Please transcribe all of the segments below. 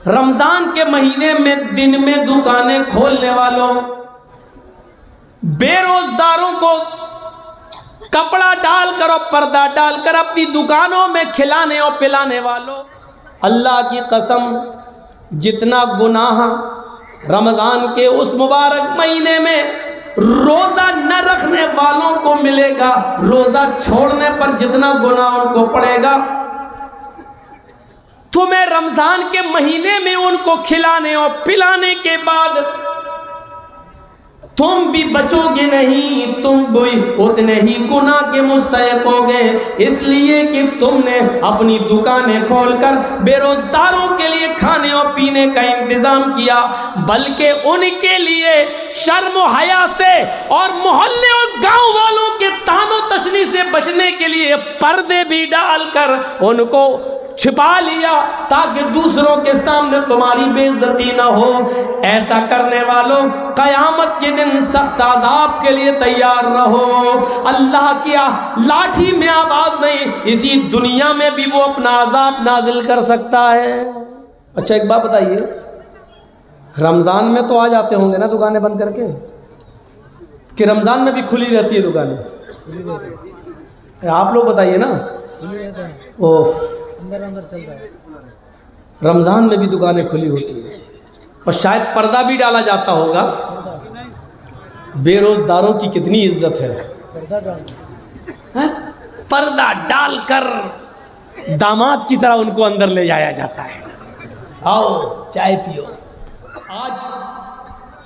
रमजान के महीने में दिन में दुकानें खोलने वालों, बेरोजगारों को कपड़ा डालकर और पर्दा डालकर अपनी दुकानों में खिलाने और पिलाने वालों, अल्लाह की कसम जितना गुनाह रमजान के उस मुबारक महीने में रोजा न रखने वालों को मिलेगा, रोजा छोड़ने पर जितना गुनाह उनको पड़ेगा, तुम्हें रमजान के महीने में उनको खिलाने और पिलाने के बाद तुम भी बचोगे नहीं, तुम भी उतने ही गुनाह के मुस्तहिक होगे, इसलिए कि तुमने अपनी दुकानें खोलकर बेरोजगारों के लिए खाने और पीने का इंतजाम किया, बल्कि उनके लिए शर्म और हया से और मोहल्ले और गांव वालों के तानो तशनी से बचने के लिए पर्दे भी डालकर उनको छिपा लिया ताकि दूसरों के सामने तुम्हारी बेइज्जती ना हो। ऐसा करने वालों, कयामत के दिन सख्त अजाब के लिए तैयार रहो। अल्लाह की लाठी में आवाज नहीं, इसी दुनिया में भी वो अपना अजाब नाजिल कर सकता है। अच्छा एक बात बताइए, रमजान में तो आ जाते होंगे ना दुकानें बंद करके, कि रमजान में भी खुली रहती है दुकानें? आप लोग बताइए ना। ओह, अंदर चलता है, रमजान में भी दुकानें खुली होती है और शायद पर्दा भी डाला जाता होगा। बेरोजगारों की कितनी इज्जत है, पर्दा डालकर दामाद की तरह उनको अंदर ले जाया जाता है, आओ चाय पियो। आज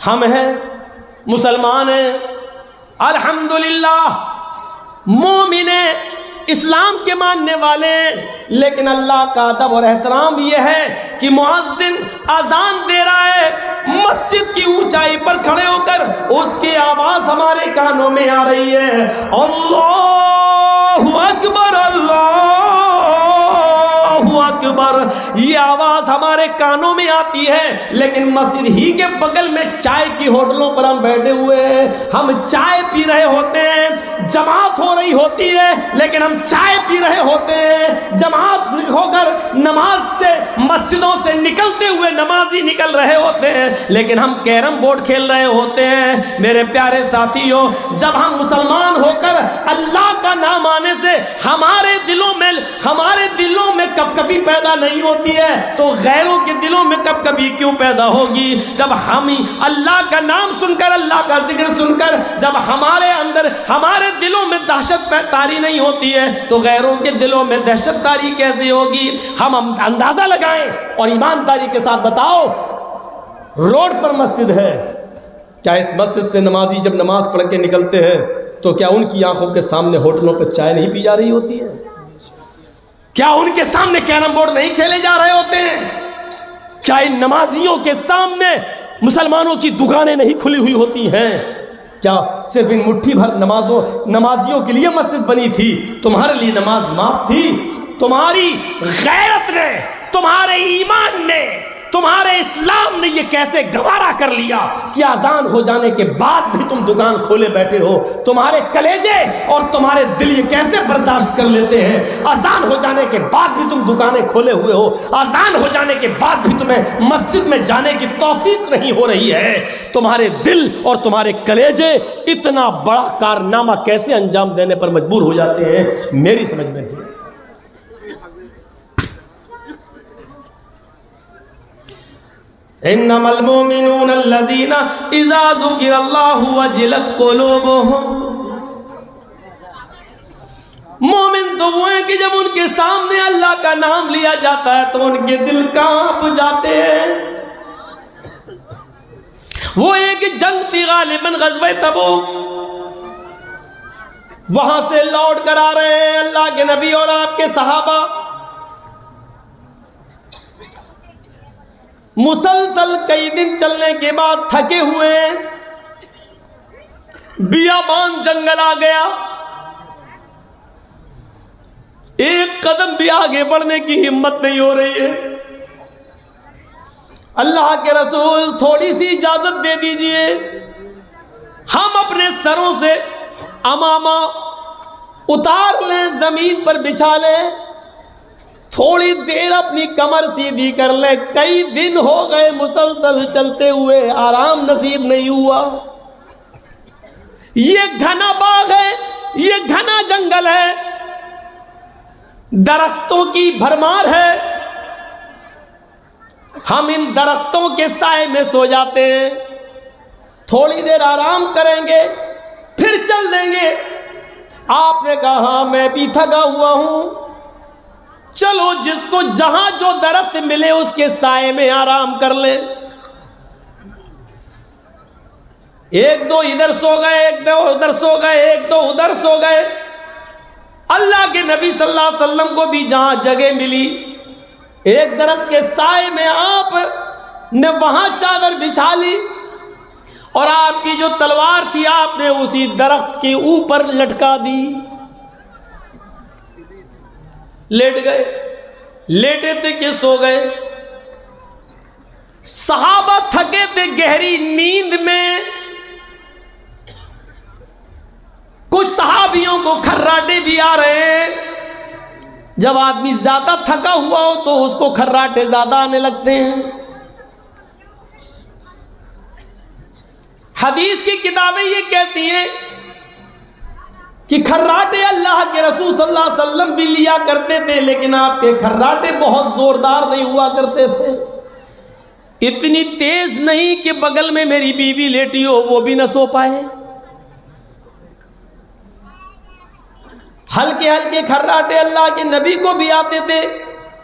हम हैं, मुसलमान हैं, अल्हम्दुलिल्लाह, मोमिन हैं, इस्लाम के मानने वाले, लेकिन अल्लाह का अदब और एहतराम यह है कि मुअज्जिन अजान दे रहा है, मस्जिद की ऊंचाई पर खड़े होकर उसकी आवाज हमारे कानों में आ रही है, अल्लाहु अकबर, अल्लाहु अकबर, ये आवाज हमारे कानों में आती है, लेकिन मस्जिद ही के बगल में चाय की होटलों पर हम बैठे हुए हैं, हम चाय पी रहे होते हैं, जमात हो रही होती है लेकिन हम चाय पी रहे होते हैं, जमात होकर नमाज से मस्जिदों से निकलते हुए नमाजी निकल रहे होते हैं, लेकिन हम कैरम बोर्ड खेल रहे होते हैं। मेरे प्यारे साथियों, जब हम मुसलमान होकर अल्लाह का नाम आने से हमारे दिलों में कपकपी पैदा नहीं होती है, तो गैरों के दिलों में कपकपी क्यों पैदा होगी? जब हम अल्लाह का नाम सुनकर, अल्लाह का जिक्र सुनकर जब हमारे अंदर, हमारे दिलों में दहशत तारी नहीं होती है, तो गैरों के दिलों में दहशत तारी कैसे होगी? हम अंदाजा लगाएं और ईमानदारी के साथ बताओ, रोड पर मस्जिद है, क्या इस मस्जिद से नमाजी जब नमाज पढ़ के निकलते हैं तो क्या उनकी आंखों के सामने होटलों पर चाय नहीं पी जा रही होती है? क्या उनके सामने कैरम बोर्ड नहीं खेले जा रहे होते हैं? क्या इन नमाजियों के सामने मुसलमानों की दुकानें नहीं खुली हुई होती हैं? क्या सिर्फ इन मुट्ठी भर नमाजियों के लिए मस्जिद बनी थी? तुम्हारे लिए नमाज माफ थी? तुम्हारी गैरत ने, तुम्हारे ईमान ने, तुम्हारे इस्लाम ने ये कैसे गवारा कर लिया कि आजान हो जाने के बाद भी तुम दुकान खोले बैठे हो? तुम्हारे कलेजे और तुम्हारे दिल ये कैसे बर्दाश्त कर लेते हैं? आजान हो जाने के बाद भी तुम दुकानें खोले हुए हो, आजान हो जाने के बाद भी तुम्हें मस्जिद में जाने की तौफीक नहीं हो रही है। तुम्हारे दिल और तुम्हारे कलेजे इतना बड़ा कारनामा कैसे अंजाम देने पर मजबूर हो जाते हैं, मेरी समझ में नहीं। इन्नमल मुमिनून अल्लज़ीना इज़ा ज़ुकिरल्लाहु वजिलत क़ुलूबुहुम, मोमिन तो वो हैं कि जब उनके सामने अल्लाह का नाम लिया जाता है तो उनके दिल कांप जाते हैं। वो एक जंग थी गालिबन ग़ज़वे तबूक, वहां से लौट कर आ रहे हैं अल्लाह के नबी और आपके सहाबा, मुसलसल कई दिन चलने के बाद थके हुए, बियाबान जंगल आ गया, एक कदम भी आगे बढ़ने की हिम्मत नहीं हो रही है। अल्लाह के रसूल थोड़ी सी इजाजत दे दीजिए, हम अपने सरों से अमामा उतार लें, जमीन पर बिछा लें, थोड़ी देर अपनी कमर सीधी कर ले। कई दिन हो गए मुसलसल चलते हुए, आराम नसीब नहीं हुआ। ये घना बाग है, ये घना जंगल है, दरख्तों की भरमार है। हम इन दरख्तों के साए में सो जाते हैं, थोड़ी देर आराम करेंगे फिर चल देंगे। आपने कहा मैं भी थका हुआ हूं, चलो जिसको जहां जो दरख्त मिले उसके साए में आराम कर ले। एक दो इधर सो गए, एक दो उधर सो गए, एक दो उधर सो गए। अल्लाह के नबी सल्लल्लाहु अलैहि वसल्लम को भी जहां जगह मिली, एक दरख्त के साए में आप ने वहां चादर बिछा ली और आपकी जो तलवार थी आपने उसी दरख्त के ऊपर लटका दी। लेट गए, लेटे थे कि सो गए। सहाबा थके थे गहरी नींद में। कुछ सहाबियों को खर्राटे भी आ रहे हैं। जब आदमी ज्यादा थका हुआ हो तो उसको खर्राटे ज्यादा आने लगते हैं। हदीस की किताबें ये कहती हैं कि खर्राटे अल्लाह के रसूल सल्लल्लाहु अलैहि वसल्लम भी लिया करते थे, लेकिन आपके खर्राटे बहुत जोरदार नहीं हुआ करते थे। इतनी तेज नहीं कि बगल में मेरी बीवी लेटी हो वो भी न सो पाए। हल्के हल्के खर्राटे अल्लाह के नबी को भी आते थे,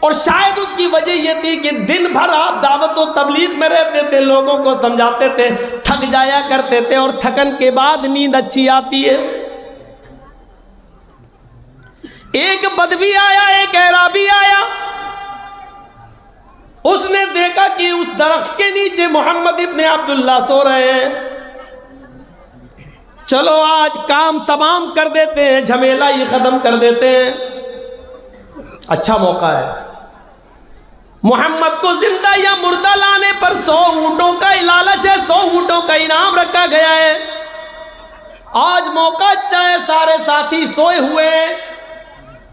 और शायद उसकी वजह यह थी कि दिन भर आप दावत और तबलीग में रहते थे, लोगों को समझाते थे, थक जाया करते थे और थकन के बाद नींद अच्छी आती है। एक बदवी आया, एक एराबी आया, उसने देखा कि उस दरख्त के नीचे मोहम्मद इब्ने अब्दुल्लाह सो रहे हैं। चलो आज काम तमाम कर देते हैं, झमेला ये खत्म कर देते हैं, अच्छा मौका है। मोहम्मद को जिंदा या मुर्दा लाने पर 100 ऊंटों का लालच है, 100 ऊंटों का इनाम रखा गया है। आज मौका अच्छा है, सारे साथी सोए हुए हैं,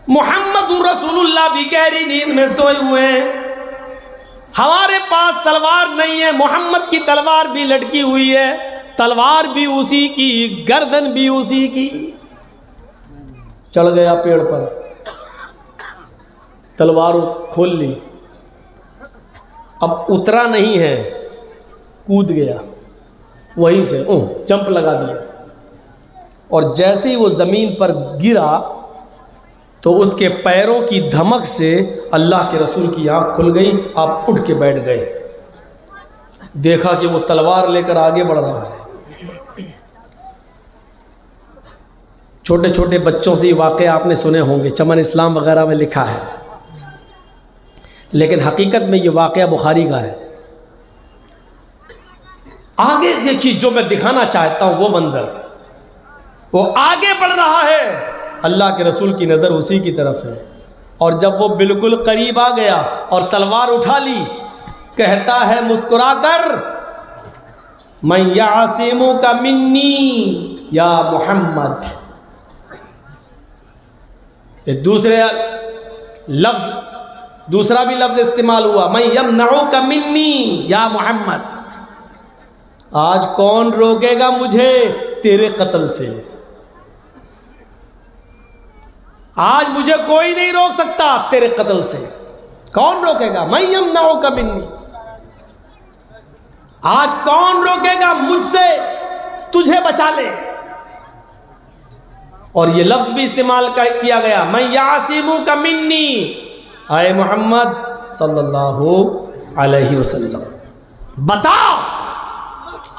मोहम्मद रसूलुल्लाह भी गहरी नींद में सोए हुए हैं। हमारे पास तलवार नहीं है, मोहम्मद की तलवार भी लटकी हुई है, तलवार भी उसी की, गर्दन भी उसी की। चढ़ गया पेड़ पर, तलवार खोल ली, अब उतरा नहीं है, कूद गया वहीं से, जंप लगा दिया, और जैसे ही वो जमीन पर गिरा तो उसके पैरों की धमक से अल्लाह के रसूल की आंख खुल गई। आप उठ के बैठ गए, देखा कि वो तलवार लेकर आगे बढ़ रहा है। छोटे छोटे बच्चों से ये वाक़े आपने सुने होंगे, चमन इस्लाम वगैरह में लिखा है, लेकिन हकीकत में ये वाक़या बुखारी का है। आगे देखिए, जो मैं दिखाना चाहता हूं वो मंजर, वो आगे बढ़ रहा है, अल्लाह के रसूल की नज़र उसी की तरफ है, और जब वो बिल्कुल करीब आ गया और तलवार उठा ली, कहता है मुस्कुराकर, मैं यासिमु का मिन्नी या मोहम्मद। दूसरा भी लफ्ज इस्तेमाल हुआ, मैं यमनउ का मिन्नी या मोहम्मद। आज कौन रोकेगा मुझे तेरे कत्ल से? आज मुझे कोई नहीं रोक सकता तेरे कत्ल से, कौन रोकेगा? मैं यमनउ का मिन्नी, आज कौन रोकेगा मुझसे तुझे बचा ले। और ये लफ्ज भी इस्तेमाल किया गया, मैं यासिमु का मिन्नी, आए मोहम्मद सल्लल्लाहु अलैहि वसल्लम, बता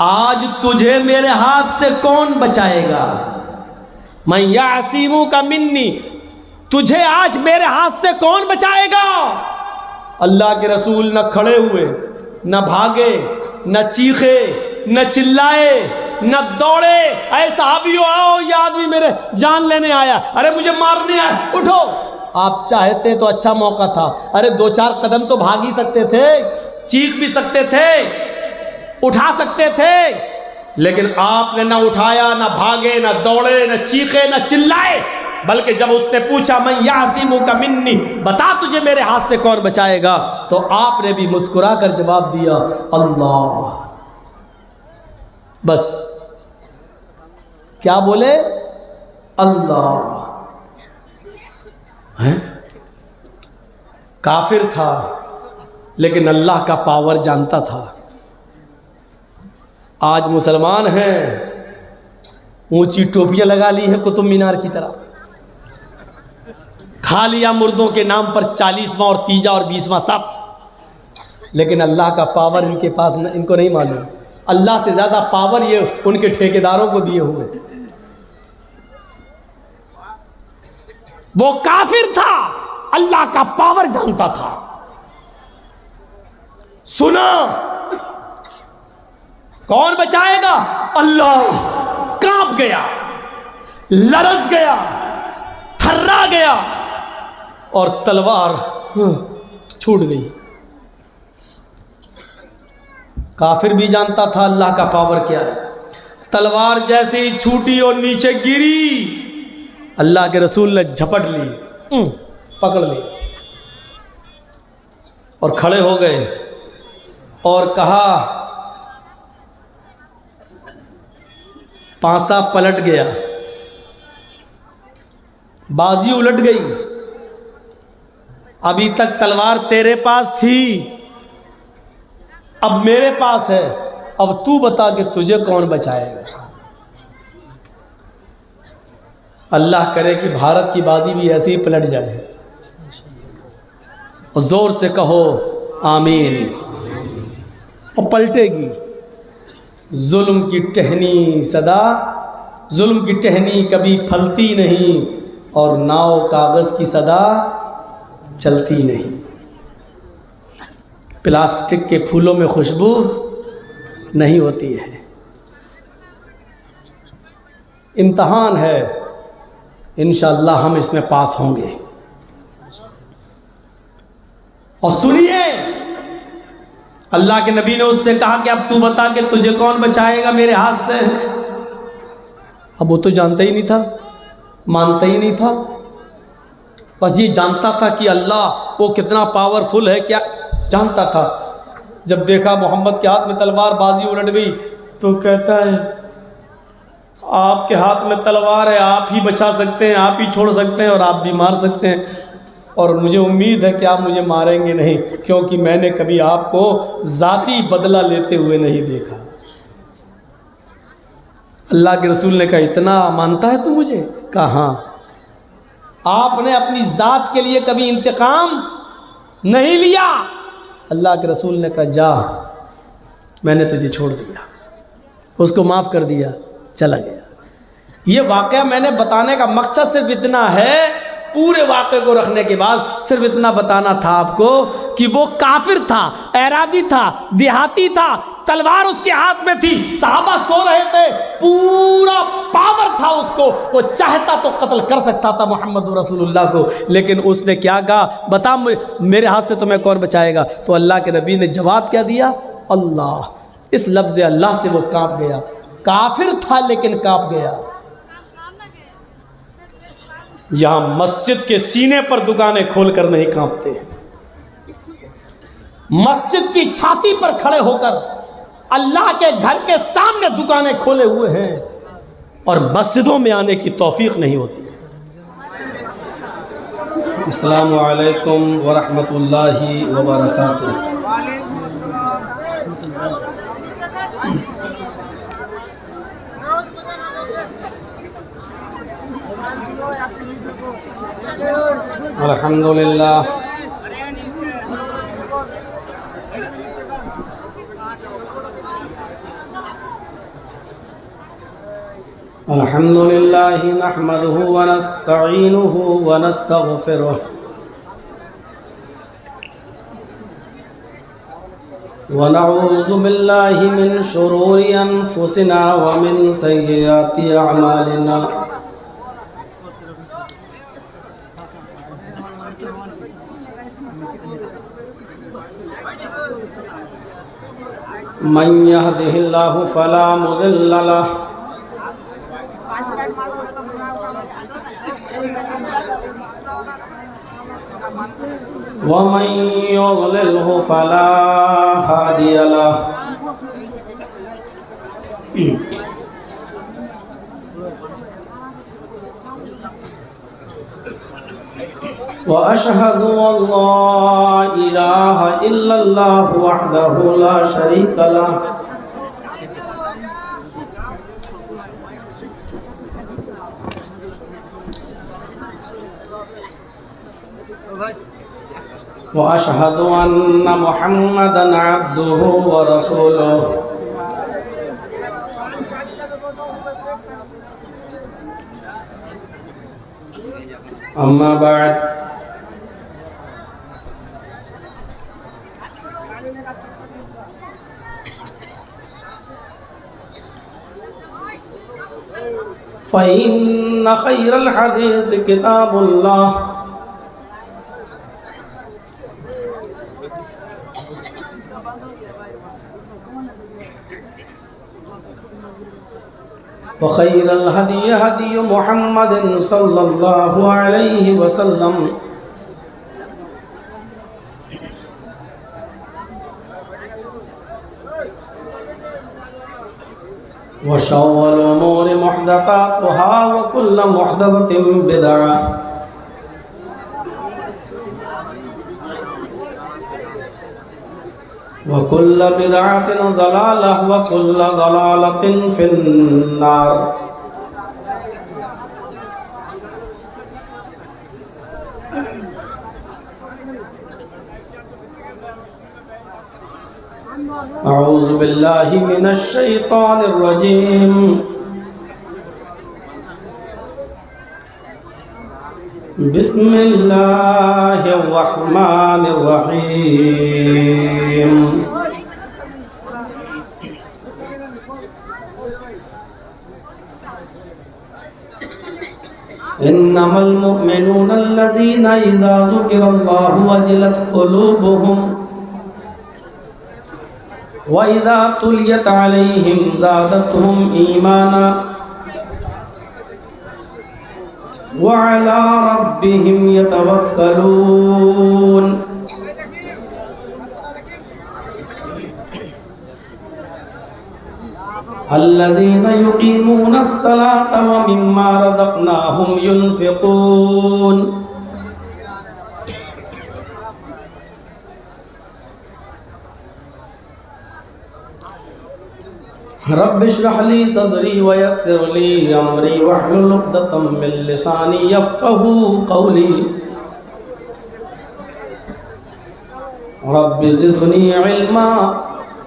आज तुझे मेरे हाथ से कौन बचाएगा? मैं यासिमु का मिन्नी, तुझे आज मेरे हाथ से कौन बचाएगा? अल्लाह के रसूल न खड़े हुए, न भागे, न चीखे, न चिल्लाए, न दौड़े, ऐसा सहाबियों आओ ये आदमी मेरे जान लेने आया, अरे मुझे मारने आया, उठो। आप चाहते तो अच्छा मौका था, अरे 2-4 कदम तो भाग ही सकते थे, चीख भी सकते थे, उठा सकते थे, लेकिन आपने ना उठाया, ना भागे, ना दौड़े, ना चीखे, ना चिल्लाए, बल्कि जब उसने पूछा मैं यासिमुका मिन्नी, बता तुझे मेरे हाथ से कौन बचाएगा, तो आपने भी मुस्कुरा कर जवाब दिया अल्लाह। बस क्या बोले? अल्लाह। है काफिर था लेकिन अल्लाह का पावर जानता था। आज मुसलमान हैं, ऊंची टोपियां लगा ली है कुतुब मीनार की तरह, खा लिया मुर्दों के नाम पर 40वां और 30वां और 20वां सब, लेकिन अल्लाह का पावर इनके पास इनको नहीं मालूम। अल्लाह से ज़्यादा पावर ये उनके ठेकेदारों को दिए हुए। वो काफिर था, अल्लाह का पावर जानता था। सुना कौन बचाएगा? अल्लाह। कांप गया, लरस गया, थर्रा गया और तलवार छूट गई। काफिर भी जानता था अल्लाह का पावर क्या है। तलवार जैसे ही छूटी और नीचे गिरी, अल्लाह के रसूल ने झपट ली, पकड़ ली और खड़े हो गए और कहा, पांसा पलट गया, बाजी उलट गई। अभी तक तलवार तेरे पास थी, अब मेरे पास है, अब तू बता कि तुझे कौन बचाएगा। अल्लाह करे कि भारत की बाजी भी ऐसे ही पलट जाए। और जोर से कहो आमीन। और पलटेगी। जुल्म की टहनी सदा, जुल्म की टहनी कभी फलती नहीं, और नाव कागज़ की सदा चलती नहीं। प्लास्टिक के फूलों में खुशबू नहीं होती है। इम्तहान है, इंशाअल्लाह हम इसमें पास होंगे। और सुनिए, अल्लाह के नबी ने उससे कहा कि अब तू बता कि तुझे कौन बचाएगा मेरे हाथ से। अब वो तो जानता ही नहीं था, मानता ही नहीं था, बस ये जानता था कि अल्लाह वो कितना पावरफुल है, क्या जानता था। जब देखा मोहम्मद के हाथ में तलवार, बाजी उलट गई, तो कहता है आपके हाथ में तलवार है, आप ही बचा सकते हैं, आप ही छोड़ सकते हैं और आप भी मार सकते हैं, और मुझे उम्मीद है कि आप मुझे मारेंगे नहीं, क्योंकि मैंने कभी आपको ज़ाती बदला लेते हुए नहीं देखा। अल्लाह के रसूल ने कहा इतना मानता है तू मुझे? कहा हाँ। आपने अपनी ज़ात के लिए कभी इंतकाम नहीं लिया? अल्लाह के रसूल ने कहा जा, मैंने तुझे छोड़ दिया, उसको माफ़ कर दिया, चला गया। ये वाक़या मैंने बताने का मकसद सिर्फ इतना है, पूरे वाक़े को रखने के बाद सिर्फ इतना बताना था आपको कि वो काफिर था, एराबी था, देहाती था, तलवार उसके हाथ में थी, सहाबा सो रहे थे, पूरा पावर था उसको, वो चाहता तो कत्ल कर सकता था मोहम्मद रसूलुल्लाह को, लेकिन उसने क्या कहा, बता मेरे हाथ से तुम्हें कौन बचाएगा? तो अल्लाह के नबी ने जवाब क्या दिया? अल्लाह। इस लफ्ज़ अल्लाह से वो कांप गया। काफिर था लेकिन कांप गया। यहां मस्जिद के सीने पर दुकानें खोलकर नहीं कांपते हैं, मस्जिद की छाती पर खड़े होकर अल्लाह के घर के सामने दुकानें खोले हुए हैं और मस्जिदों में आने की तौफीक नहीं होती। अस्सलामु अलैकुम व रहमतुल्लाहि व बरकातुहू। अल्हम्दुलिल्लाह, अल्हम्दुलिल्लाह नहमदुहु व नस्तईनुहु व नस्तगफिरुह व नऊज़ु बिल्लाहि मिन शुरूरि अनफुसिना व मिन सय्यिआति अअमालिना। मन यहदिहिल्लाहु फला मुज़िल्ल लहु वमन युद्लिल्हु फला हादिय लह। व अशहदु अल्ला इलाहा इल्लल्लाहु वहदहु ला शरीका लह। व अशहदु अन्ना मुहम्मदन अब्दुहु व रसूलुहु। अम्मा बाद फ़इन्न खैरल हदीस किताबुल्लाह व खैरल हदी हदी मुहम्मदिन सल्लल्लाहु अलैहि वसल्लम व शर्रुल उमूरि मुहदसातुहा व कुल्लु मुहदसतिन बिदअह व कुल्लु बिदअतिन ज़लालह व कुल्लु ज़लालतिन फिन्नार। अऊज़ु बिल्लाहि मिनश शैतानिर रजीम। बिस्मिल्लाहिर रहमानिर रहीम। इन्नमल मुमिनूना अल्लज़ीना इज़ा ज़ुकिरल्लाहु वजिलत क़ुलूबुहुम व इज़ा तुलियत अलैहिम ज़ादतहुम ईमाना व अला रब्बिहिम यतवक्कलून। अल्लज़ीना युक़ीमूनस्सलाता व मिम्मा रज़क़नाहुम युनफ़िक़ून। रब्बि इश्रह ली सदरी व यस्सिर ली अमरी वहलुल उक़दतम मिन लिसानी यफ़क़हू क़ौली। रब्बि ज़िदनी इल्मा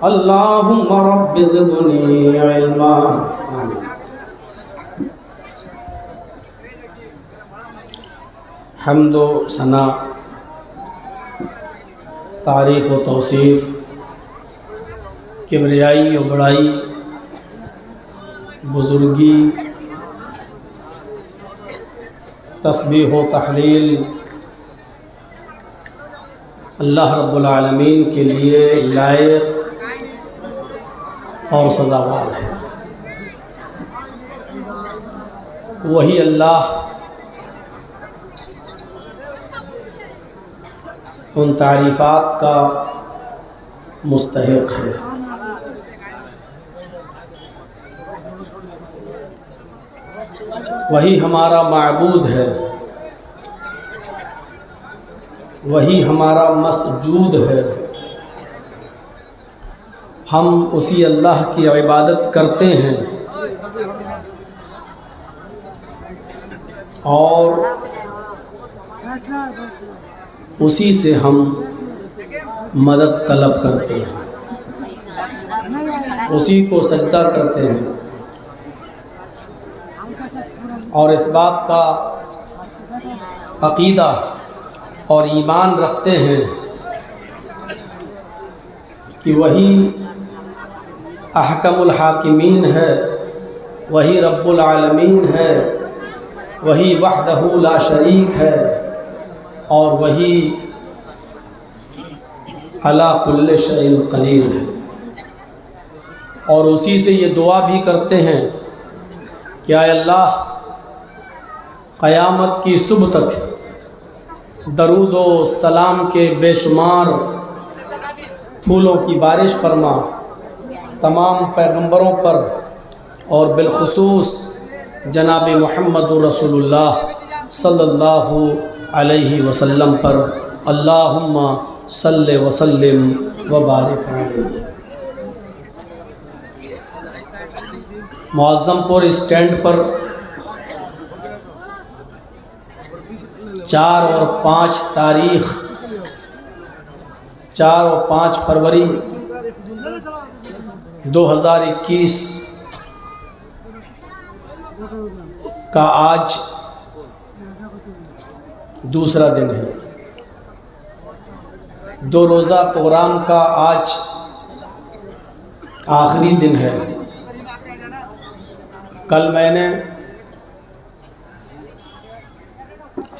अल्लाहुम्मा रब्बि ज़िदनी इल्मा। आमीन। हम्द व सना, तारीफ़ व तौसीफ़, किबरियाई व बड़ाई, बुज़ुर्गी, तस्बीह व तहलील अल्लाह रब्बुल आलमीन के लिए लायक और सज़ावार है। वही अल्लाह उन तारीफ़ात का मुस्तहिक़ है। वही हमारा माबूद है, वही हमारा मसजूद है। हम उसी अल्लाह की इबादत करते हैं और उसी से हम मदद तलब करते हैं, उसी को सजदा करते हैं और इस बात का अक़ीदा और ईमान रखते हैं कि वही अहकमुल हाकिमीन है, वही रब्बुल आलमीन है, वही वहदहू ला शरीक है और वही अला कुल्लि शैइन क़दीर है। और उसी से ये दुआ भी करते हैं कि आय अल्लाह क़यामत की सुबह तक दरूद व सलाम के बेशुमार फूलों की बारिश फरमा तमाम पैगंबरों पर और बिलखुसूस जनाब मुहम्मद रसूलुल्लाह सल्लल्लाहु अलैहि वसल्लम पर अल्लाहुम्मा सल्ले वसल्लिम व बारिक अलैहि। मुअज़्ज़मपुर स्टैंड पर 4 और 5 फरवरी 2021 का आज दूसरा दिन है। 2 रोज़ा प्रोग्राम का आज आखिरी दिन है। कल मैंने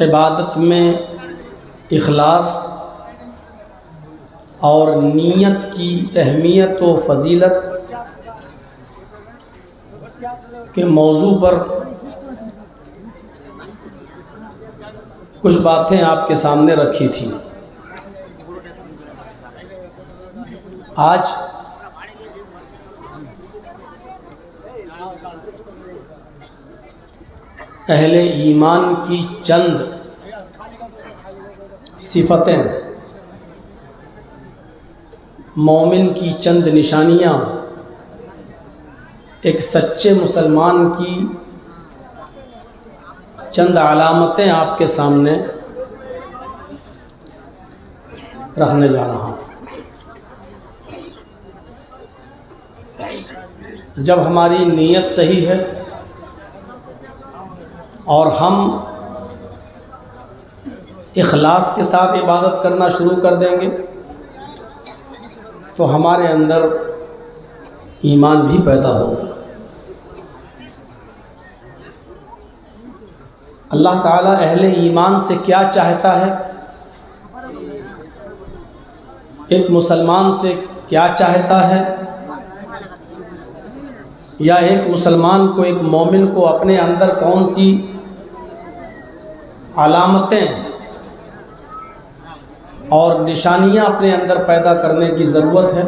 इबादत में इखलास और नीयत की अहमियत व फ़जीलत के मौजू पर कुछ बातें आपके सामने रखी थी। आज अहले ईमान की चंद सिफतें, मोमिन की चंद निशानियाँ, एक सच्चे मुसलमान की चंद अलामतें आपके सामने रखने जा रहा हूँ। जब हमारी नीयत सही है और हम इखलास के साथ इबादत करना शुरू कर देंगे तो हमारे अंदर ईमान भी पैदा होगा। अल्लाह ताला अहले ईमान से क्या चाहता है, एक मुसलमान से क्या चाहता है, या एक मुसलमान को, एक मोमिन को अपने अंदर कौन सी अलामतें और निशानियां अपने अंदर पैदा करने की ज़रूरत है,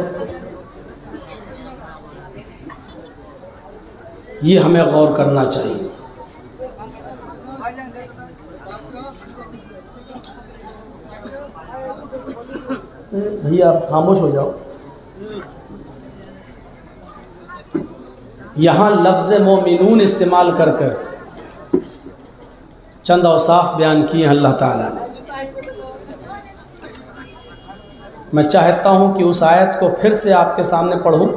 ये हमें गौर करना चाहिए। भैया आप खामोश हो जाओ। यहाँ लफ्ज़ मोमिनून इस्तेमाल कर कर चंद औसाफ बयान किए हैं अल्लाह ताला ने। मैं चाहता हूँ कि उस आयत को फिर से आपके सामने पढ़ूँ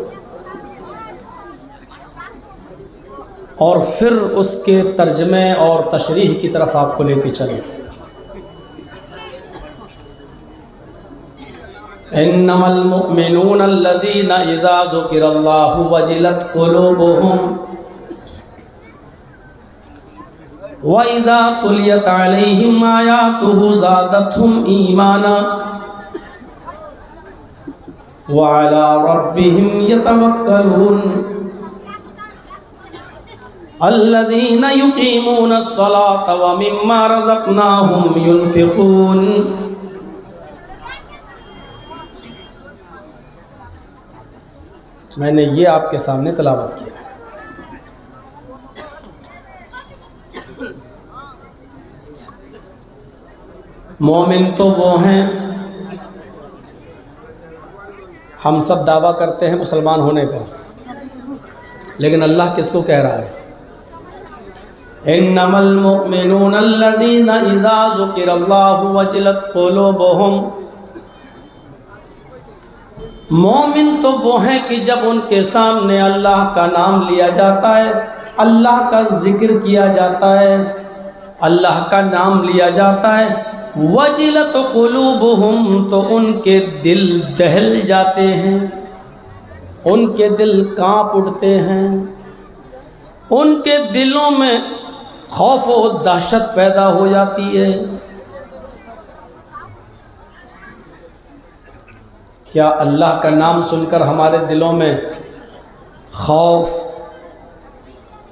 और फिर उसके तर्जमे और तशरीह की तरफ आपको लेके चलें। इन्नमल मुमिनून अल्लज़ीना इज़ा ज़ुकिरल्लाहु वजिलत क़ुलूबुहुम व इज़ा तुलियत अलैहिम आयातुहु ज़ादतहुम ईमाना व अला रब्बिहिम यतवक्कलून अल्लज़ीना युक़ीमूनस्सलाता व मिम्मा रज़क़नाहुम युनफ़िक़ून। मैंने ये आपके सामने तिलावत किया है। मोमिन तो वो हैं, हम सब दावा करते हैं मुसलमान होने का, लेकिन अल्लाह किसको कह रहा है? इन्नमल मुमिनून अल्लज़ीना इज़ा ज़ुकिरल्लाहु वजिलत क़ुलूबुहुम। मोमिन तो वो हैं कि जब उनके सामने अल्लाह का नाम लिया जाता है, अल्लाह का जिक्र किया जाता है, अल्लाह का नाम लिया जाता है, वजिलत क़ुलूबुहुम, तो उनके दिल दहल जाते हैं, उनके दिल कांप उठते हैं, उनके दिलों में खौफ और दहशत पैदा हो जाती है। क्या अल्लाह का नाम सुनकर हमारे दिलों में खौफ,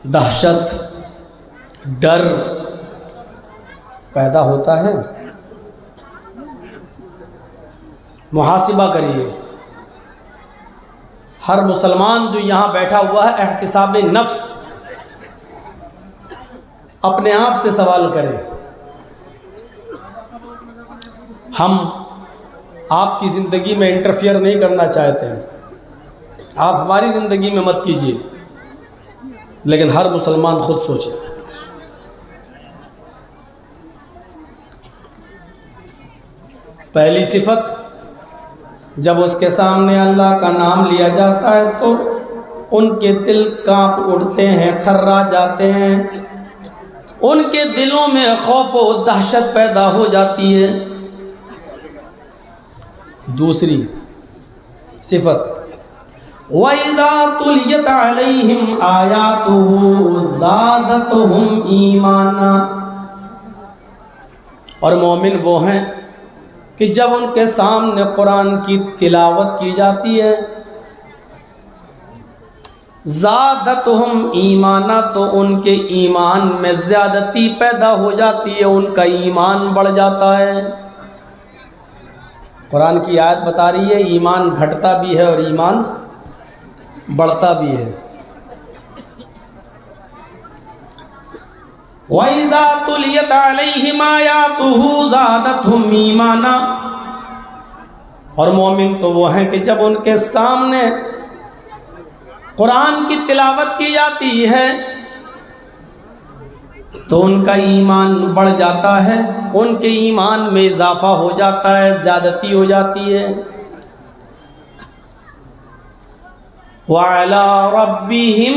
दहशत, डर पैदा होता है? मुहासिबा करिए। हर मुसलमान जो यहाँ बैठा हुआ है एहतिसाब नफ्स अपने आप से सवाल करे। हम आपकी ज़िंदगी में इंटरफियर नहीं करना चाहते हैं, आप हमारी ज़िंदगी में मत कीजिए, लेकिन हर मुसलमान खुद सोचे। पहली सिफत, जब उसके सामने अल्लाह का नाम लिया जाता है तो उनके दिल कांप उठते हैं, थर्रा जाते हैं, उनके दिलों में खौफ और दहशत पैदा हो जाती है। दूसरी सिफत, वइज़ा तुलियत अलैहिम आयातुहु ज़ादतहुम ईमाना, और मोमिन वो हैं कि जब उनके सामने कुरान की तिलावत की जाती है, ज़ादतहुम ईमाना, तो उनके ईमान में ज़्यादती पैदा हो जाती है, उनका ईमान बढ़ जाता है। कुरान की आयत बता रही है ईमान घटता भी है और ईमान बढ़ता भी है। वइज़ा तुलियत अलैहिम आयातुहु ज़ादतहुम ईमाना, और मोमिन तो वो हैं कि जब उनके सामने कुरान की तिलावत की जाती है तो उनका ईमान बढ़ जाता है, उनके ईमान में इजाफा हो जाता है, ज़्यादती हो जाती है। वअला रब्बिहिम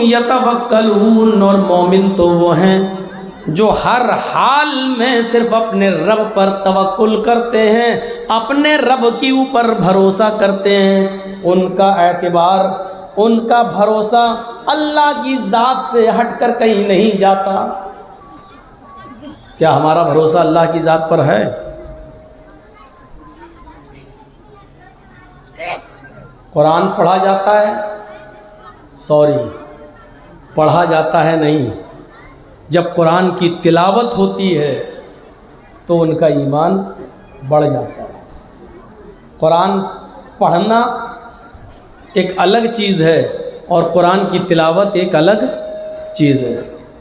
यतवक्कलून, और मोमिन तो वो हैं जो हर हाल में सिर्फ अपने रब पर तवक्कुल करते हैं, अपने रब के ऊपर भरोसा करते हैं। उनका एतबार, उनका भरोसा अल्लाह की ज़ात से हटकर कहीं नहीं जाता। क्या हमारा भरोसा अल्लाह की ज़ात पर है? कुरान पढ़ा जाता है, पढ़ा जाता है नहीं, जब कुरान की तिलावत होती है तो उनका ईमान बढ़ जाता है। कुरान पढ़ना एक अलग चीज़ है और कुरान की तिलावत एक अलग चीज़ है।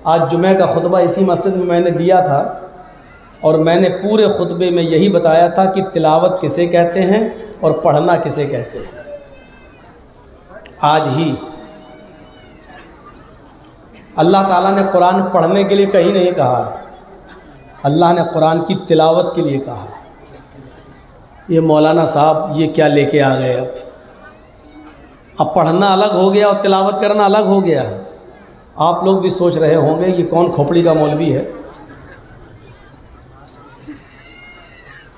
आज जुमे का खुतबा इसी मस्जिद में मैंने दिया था और मैंने पूरे खुतबे में यही बताया था कि तिलावत किसे कहते हैं और पढ़ना किसे कहते हैं। आज ही अल्लाह ताला ने कुरान पढ़ने के लिए कहीं नहीं कहा, अल्लाह ने कुरान की तिलावत के लिए कहा। ये मौलाना साहब ये क्या लेके आ गए? अब पढ़ना अलग हो गया और तिलावत करना अलग हो गया। आप लोग भी सोच रहे होंगे ये कौन खोपड़ी का मौलवी है।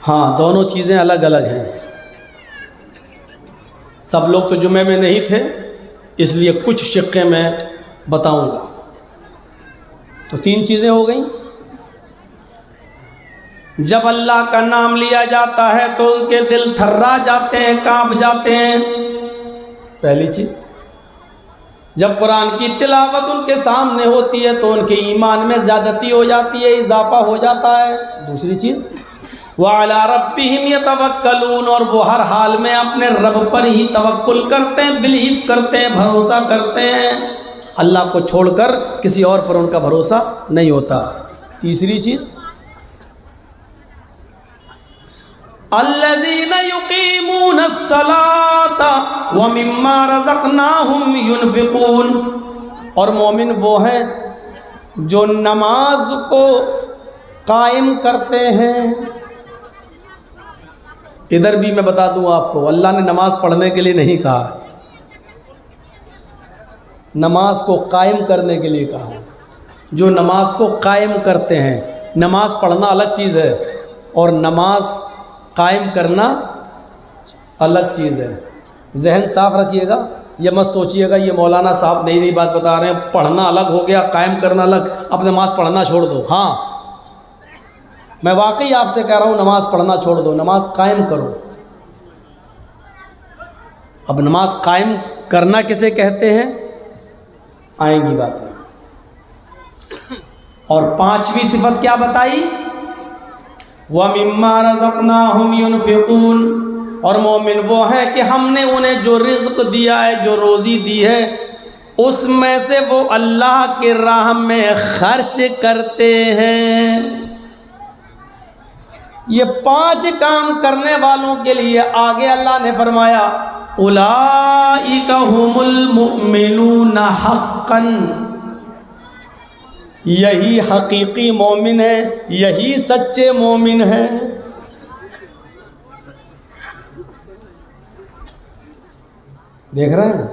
हाँ, दोनों चीज़ें अलग अलग हैं। सब लोग तो जुमे में नहीं थे, इसलिए कुछ शिक्के मैं बताऊंगा। तो तीन चीज़ें हो गई। जब अल्लाह का नाम लिया जाता है तो उनके दिल थर्रा जाते हैं, कांप जाते हैं। पहली चीज़, जब कुरान की तिलावत उनके सामने होती है तो उनके ईमान में ज़्यादती हो जाती है, इजाफा हो जाता है। दूसरी चीज़, वअला रब्बिहिम यतवक्कलून, और वो हर हाल में अपने रब पर ही तवक्कुल करते हैं, बिलीव करते हैं, भरोसा करते हैं। अल्लाह को छोड़कर किसी और पर उनका भरोसा नहीं होता। तीसरी चीज़, अल्लज़ीना युक़ीमूना अस्सलाता व मिम्मा रज़क़नाहुम युनफ़िक़ून, और मोमिन वो हैं जो नमाज को कायम करते हैं। इधर भी मैं बता दूं आपको, अल्लाह ने नमाज पढ़ने के लिए नहीं कहा, नमाज को कायम करने के लिए कहा। जो नमाज को कायम करते हैं, नमाज पढ़ना अलग चीज़ है और नमाज कायम करना अलग चीज़ है। जहन साफ रखिएगा, ये मत सोचिएगा ये मौलाना साहब नई नई बात बता रहे हैं, पढ़ना अलग हो गया, कायम करना अलग, अब नमाज पढ़ना छोड़ दो। हाँ, मैं वाकई आपसे कह रहा हूँ नमाज पढ़ना छोड़ दो, नमाज कायम करो। अब नमाज कायम करना किसे कहते हैं, आएंगी बातें। और पांचवी सिफत क्या बताई, व मिम्मा रज़क़नाहुम युनफ़िक़ून, और मोमिन वो है कि हमने उन्हें जो रिज़्क़ दिया है, जो रोज़ी दी है, उसमें से वो अल्लाह के राह में खर्च करते हैं। ये 5 काम करने वालों के लिए आगे अल्लाह ने फरमाया उलाइका हुमुल मुमिनूना हक़्क़न, यही हकीकी मोमिन है, यही सच्चे मोमिन है। देख रहे हैं,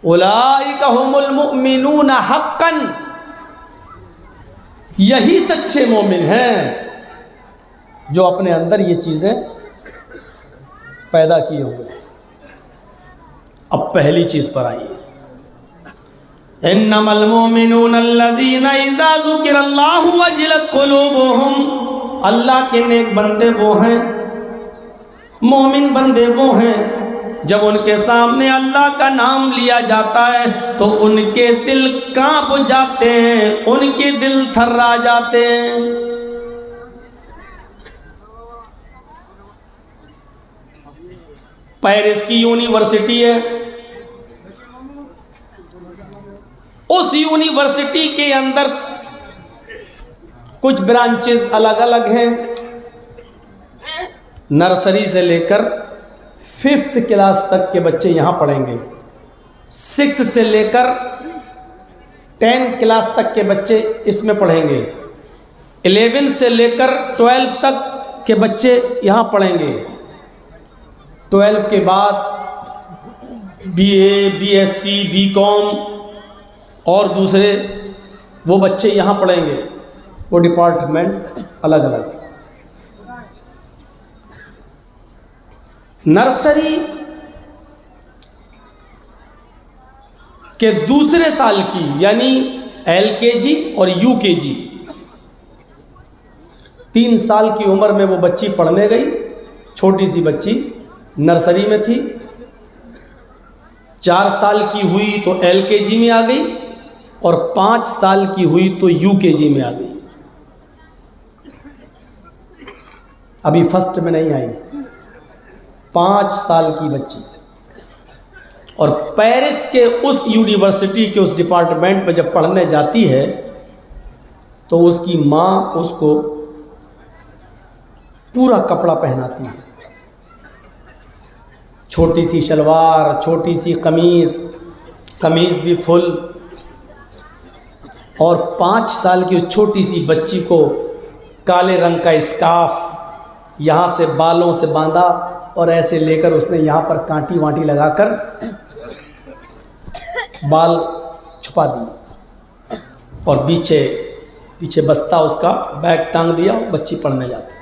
उलाइका हुमुल मुमिनूना हक़्क़न, यही सच्चे मोमिन हैं जो अपने अंदर ये चीज़ें पैदा किए हुए हैं। अब पहली चीज़ पर आइए, इन्नमल मोमिनून अल्लज़ीना इज़ा ज़ुकिरल्लाहु वजिलत क़ुलूबुहुम, अल्लाह के नेक बंदे वो हैं, मोमिन बंदे वो हैं जब उनके सामने अल्लाह का नाम लिया जाता है तो उनके दिल कांप जाते हैं, उनके दिल थर्रा जाते हैं। पेरिस की यूनिवर्सिटी है, उस यूनिवर्सिटी के अंदर कुछ ब्रांचेस अलग अलग हैं। नर्सरी से लेकर 5th क्लास तक के बच्चे यहाँ पढ़ेंगे, 6 से लेकर 10 क्लास तक के बच्चे इसमें पढ़ेंगे, 11 से लेकर 12 तक के बच्चे यहाँ पढ़ेंगे, 12 के बाद BA, BSc, BCom और दूसरे वो बच्चे यहाँ पढ़ेंगे, वो डिपार्टमेंट अलग अलग। नर्सरी के दूसरे साल की यानी LKG और UKG, 3 साल की उम्र में वो बच्ची पढ़ने गई। छोटी सी बच्ची नर्सरी में थी, 4 साल की हुई तो LKG में आ गई और 5 साल की हुई तो UKG में आ गई। अभी फर्स्ट में नहीं आई, 5 साल की बच्ची। और पेरिस के उस यूनिवर्सिटी के उस डिपार्टमेंट में जब पढ़ने जाती है तो उसकी माँ उसको पूरा कपड़ा पहनाती है, छोटी सी शलवार, छोटी सी कमीज़ भी फुल, और 5 साल की उस छोटी सी बच्ची को काले रंग का स्कार्फ यहाँ से बालों से बांधा और ऐसे लेकर उसने यहाँ पर कांटी वांटी लगाकर बाल छुपा दिए और पीछे बस्ता उसका बैग टांग दिया, बच्ची पढ़ने जाती।